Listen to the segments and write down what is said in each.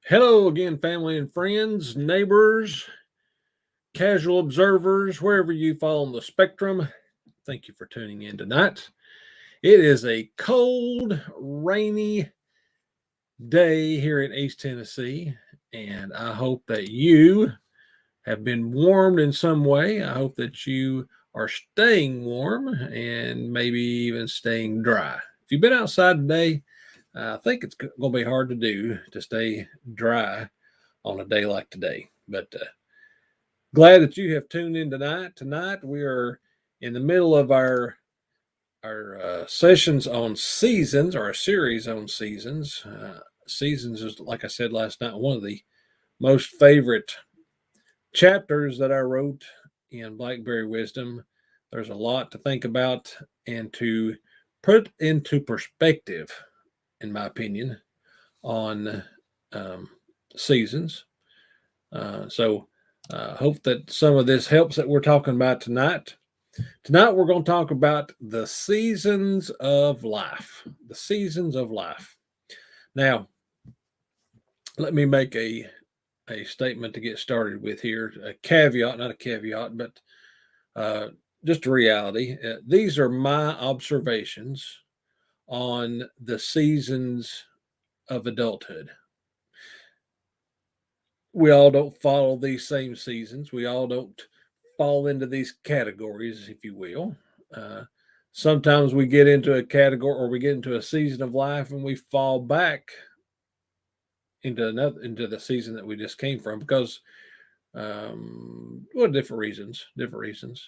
Hello again, family and friends, neighbors, casual observers, wherever you fall on the spectrum. Thank you for tuning in tonight. It is a cold, rainy day here in East Tennessee, and I hope that you have been warmed in some way. I hope that you are staying warm and maybe even staying dry. If you've been outside today, I think it's going to be hard to do to stay dry on a day like today. But glad that you have tuned in tonight. Tonight we are in the middle of our sessions on seasons, or a series on seasons. Seasons is, like I said last night, one of the most favorite chapters that I wrote in Blackberry Wisdom. There's a lot to think about and to put into perspective, in my opinion, on um, seasons. Hope that some of this helps that we're talking about tonight. Tonight, we're going to talk about the seasons of life. The seasons of life. Now, let me make a statement to get started with here. A caveat, not a caveat, but uh, just a reality. These are my observations on the seasons of adulthood. We all don't follow these same seasons. We all don't fall into these categories, if you will. Uh, Sometimes we get into a category or we get into a season of life and we fall back into the season that we just came from because well, different reasons.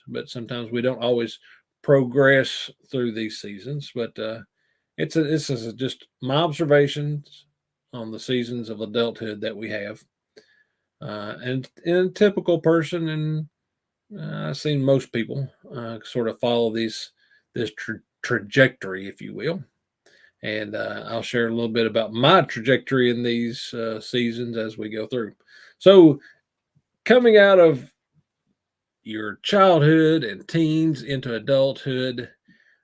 But sometimes we don't always progress through these seasons. But this is just my observations on the seasons of adulthood that we have. And in a typical person, and I've seen most people sort of follow this trajectory, if you will. And I'll share a little bit about my trajectory in these seasons as we go through. So, coming out of your childhood and teens into adulthood,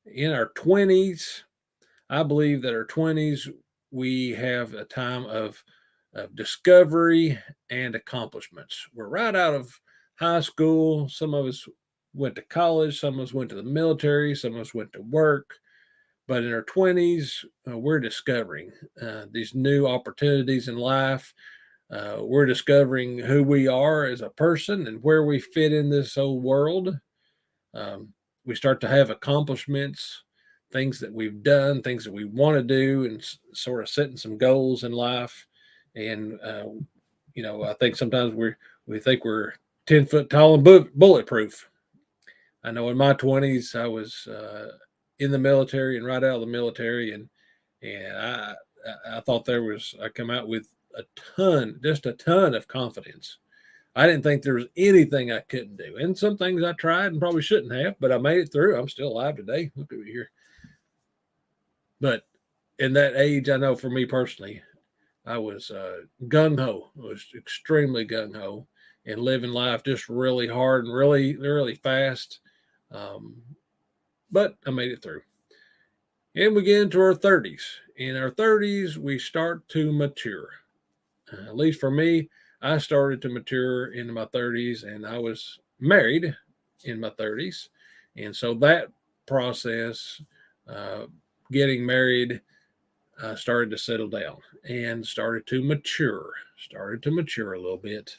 in our 20s, I believe that our 20s, we have a time of discovery and accomplishments. We're right out of high school. Some of us went to college, some of us went to the military, some of us went to work. But in our 20s, we're discovering these new opportunities in life. We're discovering who we are as a person and where we fit in this whole world. Um, we start to have accomplishments, things that we've done, things that we want to do, and sort of setting some goals in life. And I think sometimes we think we're 10 foot tall and bulletproof. I know in my 20s I was in the military and right out of the military, and I thought I come out with just a ton of confidence. I didn't think there was anything I couldn't do, and some things I tried and probably shouldn't have, but I made it through. I'm still alive today. Look over here. But in that age, I know for me personally, I was gung ho. I was extremely gung ho and living life just really hard and really fast. Um, but I made it through. And we get into our 30s. In our 30s, we start to mature. At least for me, I started to mature in my 30s, and I was married in my 30s. And so that process, uh, getting married, started to settle down and started to mature a little bit.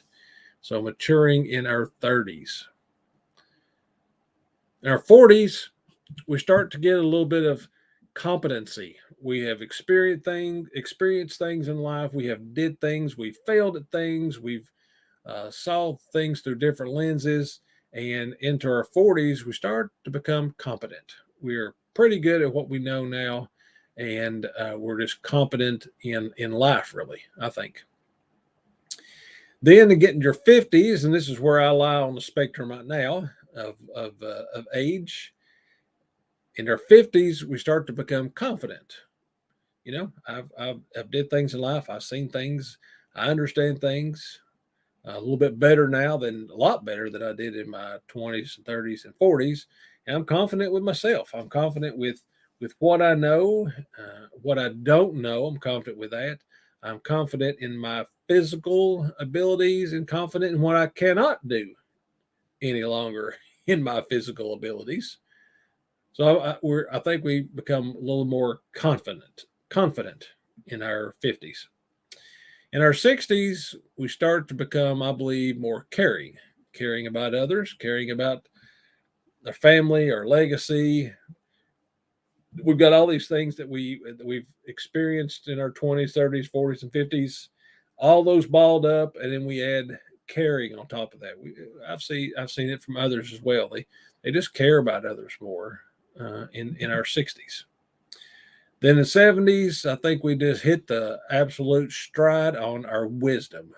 So maturing in our 30s. In our 40s, we start to get a little bit of competency. We have experienced things in life. We have did things. We failed at things. We've saw things through different lenses. And into our 40s, we start to become competent. We're pretty good at what we know now, and we're just competent in life, really, I think. Then to get into your 50s, and this is where I lie on the spectrum right now of age. In our 50s, we start to become confident. I've did things in life. I've seen things. I understand things a little bit better now than a lot better than I did in my 20s and 30s and 40s. And I'm confident with myself. I'm confident with what I know, what I don't know. I'm confident with that. I'm confident in my physical abilities and confident in what I cannot do any longer in my physical abilities. So I think we become a little more confident in our 50s. In our 60s, we start to become, I believe, more caring about others, caring about their family, our legacy. We've got all these things that we've experienced in our 20s, 30s, 40s, and 50s. All those balled up, and then we add caring on top of that. I've seen it from others as well. They just care about others more in our 60s. Then in 70s, I think we just hit the absolute stride on our wisdom.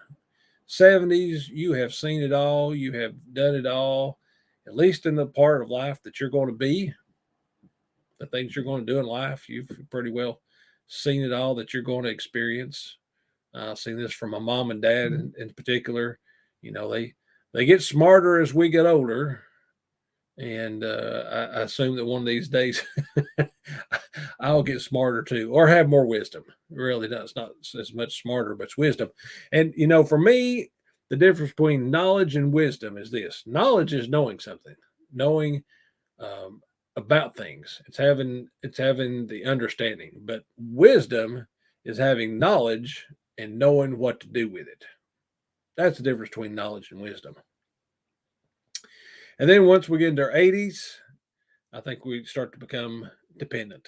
70s, you have seen it all, you have done it all, at least in the part of life that you're going to be, the things you're going to do in life. You've pretty well seen it all that you're going to experience. I've seen this from my mom and dad in particular. You know, they get smarter as we get older, and I assume that one of these days I'll get smarter too, or have more wisdom. Really, no, it's not as much smarter, but it's wisdom. And for me, the difference between knowledge and wisdom is this: knowledge is knowing something, knowing um, about things. It's having the understanding, but wisdom is having knowledge and knowing what to do with it. That's the difference between knowledge and wisdom. And then once we get into our 80s, I think we start to become dependent.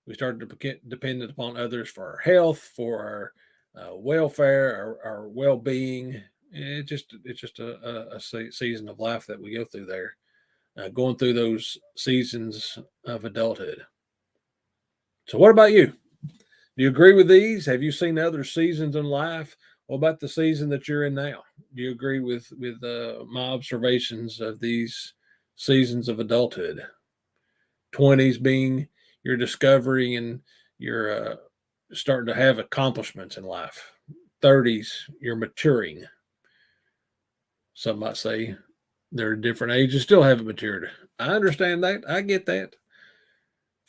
We start to become dependent upon others for our health, for our welfare, our well-being. It's just a season of life that we go through there, going through those seasons of adulthood. So, what about you? Do you agree with these? Have you seen other seasons in life? What about the season that you're in now? Do you agree with my observations of these seasons of adulthood? 20s being your discovery and you're starting to have accomplishments in life. 30s, you're maturing. Some might say they're different ages, still haven't matured. I understand that. I get that.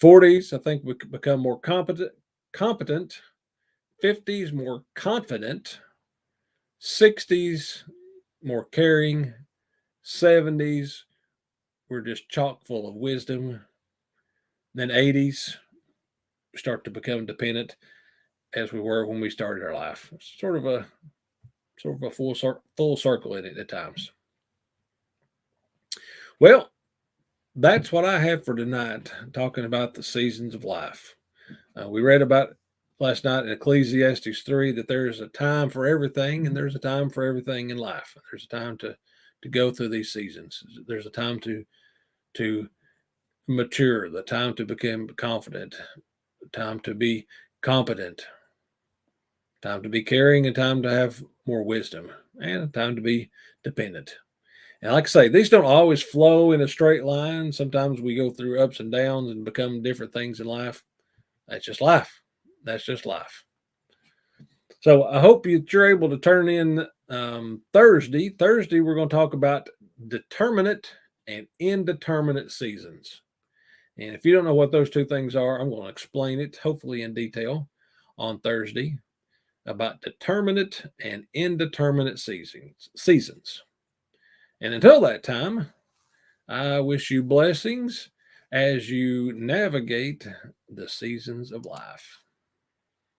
40s, I think we could become more competent. 50s, more confident. 60s, more caring. 70s, we're just chock full of wisdom. Then 80s, we start to become dependent as we were when we started our life. It's sort of a full circle in it at times. Well, that's what I have for tonight, talking about the seasons of life. We read about last night in Ecclesiastes 3 that there's a time for everything and there's a time for everything in life. There's a time to go through these seasons. There's a time to mature, the time to become confident, the time to be competent, time to be caring, and time to have more wisdom, and time to be dependent. And like I say, these don't always flow in a straight line. Sometimes we go through ups and downs and become different things in life. That's just life. That's just life. So I hope that you're able to turn in Thursday. Thursday, we're going to talk about determinate and indeterminate seasons. And if you don't know what those two things are, I'm going to explain it, hopefully in detail, on Thursday about determinate and indeterminate seasons. And until that time, I wish you blessings as you navigate the seasons of life.